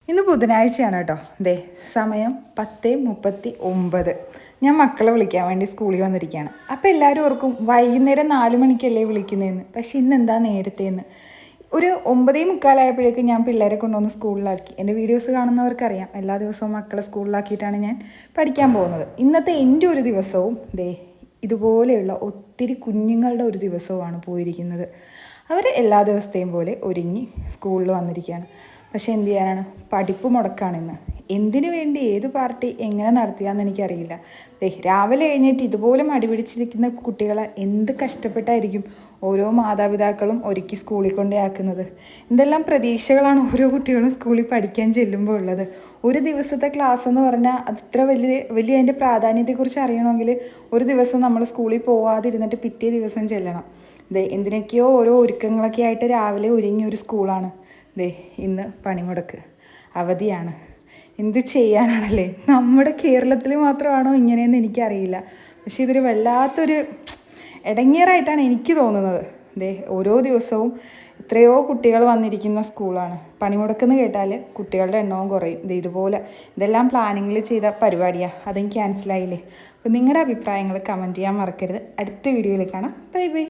ഇന്ന് ബുധനാഴ്ചയാണ് കേട്ടോ. ദേ സമയം 10:39. ഞാൻ മക്കളെ വിളിക്കാൻ വേണ്ടി സ്കൂളിൽ വന്നിരിക്കുകയാണ്. അപ്പോൾ എല്ലാവരും ഓർക്കും വൈകുന്നേരം 4 മണിക്കല്ലേ വിളിക്കുന്നതെന്ന്. പക്ഷേ ഇന്ന് എന്താ നേരത്തേന്ന്. ഒരു 9:45 ഞാൻ പിള്ളേരെ കൊണ്ടുവന്ന് സ്കൂളിലാക്കി. എൻ്റെ വീഡിയോസ് കാണുന്നവർക്കറിയാം, എല്ലാ ദിവസവും മക്കളെ സ്കൂളിലാക്കിയിട്ടാണ് ഞാൻ പഠിക്കാൻ പോകുന്നത്. ഇന്നത്തെ എൻ്റെ ഒരു ദിവസവും ദേ ഇതുപോലെയുള്ള ഒത്തിരി കുഞ്ഞുങ്ങളുടെ ഒരു ദിവസവുമാണ് പോയിരിക്കുന്നത്. അവർ എല്ലാ ദിവസത്തെയും പോലെ ഒരുങ്ങി സ്കൂളിൽ വന്നിരിക്കുകയാണ്. പക്ഷേ എന്ത് ചെയ്യാനാണ്, പഠിപ്പ് മുടക്കാണിന്ന്. എന്തിനു വേണ്ടി ഏത് പാർട്ടി എങ്ങനെ നടത്തിയാന്ന് എനിക്കറിയില്ല. രാവിലെ എഴുന്നേറ്റ് ഇതുപോലെ മടി പിടിച്ചിരിക്കുന്ന കുട്ടികളെ എന്ത് കഷ്ടപ്പെട്ടായിരിക്കും ഓരോ മാതാപിതാക്കളും ഒരുക്കി സ്കൂളിൽ കൊണ്ടേയാക്കുന്നത്. എന്തെല്ലാം പ്രതീക്ഷകളാണ് ഓരോ കുട്ടികളും സ്കൂളിൽ പഠിക്കാൻ ചെല്ലുമ്പോൾ ഉള്ളത്. ഒരു ദിവസത്തെ ക്ലാസ് എന്ന് പറഞ്ഞാൽ അത്ര വലിയ അതിൻ്റെ പ്രാധാന്യത്തെക്കുറിച്ച് അറിയണമെങ്കിൽ ഒരു ദിവസം നമ്മൾ സ്കൂളിൽ പോവാതിരുന്നിട്ട് പിറ്റേ ദിവസം ചെല്ലണം. എന്തിനൊക്കെയോ ഓരോ ഒരുക്കങ്ങളൊക്കെ ആയിട്ട് രാവിലെ ഒരുങ്ങിയ ഒരു സ്കൂളാണ്. ഇന്ന് പണിമുടക്ക്, അവധിയാണ്. എന്ത് ചെയ്യാനാണല്ലേ. നമ്മുടെ കേരളത്തിൽ മാത്രമാണോ ഇങ്ങനെയെന്ന് എനിക്കറിയില്ല. പക്ഷേ ഇതൊരു വല്ലാത്തൊരു ഇടങ്ങേറായിട്ടാണ് എനിക്ക് തോന്നുന്നത്. ഓരോ ദിവസവും എത്രയോ കുട്ടികൾ വന്നിരിക്കുന്ന സ്കൂളാണ്. പണിമുടക്കെന്ന് കേട്ടാൽ കുട്ടികളുടെ എണ്ണവും കുറയും. ഇതുപോലെ ഇതെല്ലാം പ്ലാനിങ്ങിൽ ചെയ്ത പരിപാടിയാണ്, അതും ക്യാൻസലായില്ലേ. അപ്പോൾ നിങ്ങളുടെ അഭിപ്രായങ്ങൾ കമൻറ്റ് ചെയ്യാൻ മറക്കരുത്. അടുത്ത വീഡിയോയിൽ കാണാം. Bye bye.